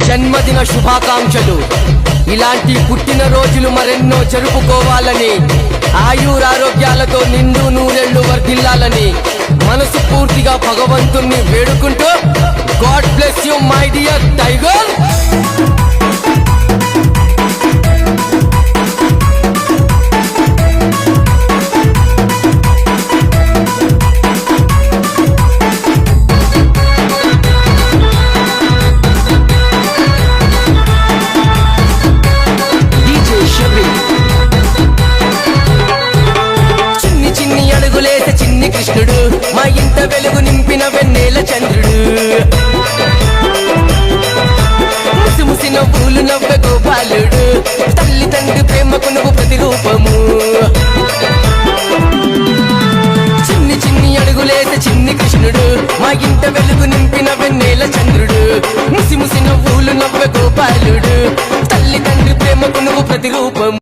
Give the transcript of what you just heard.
జన్మదిన శుభాకాంక్షలు. ఇలాంటి పుట్టిన రోజులు మరెన్నో జరుపుకోవాలని, ఆయురారోగ్యాలతో నిండు నూరెళ్లు వర్ధిల్లాలని మనసు పూర్తిగా భగవంతుణ్ణి వేడుకుంటూ, God bless you my dear tiger. చిన్ని కృష్ణుడు మా ఇంట వెలుగు నింపిన వెన్నెల చంద్రుడు, ముసిముసి నవ్వులు నవ్వే గోపాలుడు, తల్లి తండ్రి ప్రేమకు నువ్వు ప్రతిరూపము. చిన్ని చిన్ని అడుగులేసే చిన్ని కృష్ణుడు మా ఇంట వెలుగు నింపిన వెన్నెల చంద్రుడు, ముసిముసి నవ్వులు నవ్వే గోపాలుడు, తల్లి తండ్రి ప్రేమకు నువ్వు ప్రతిరూపము.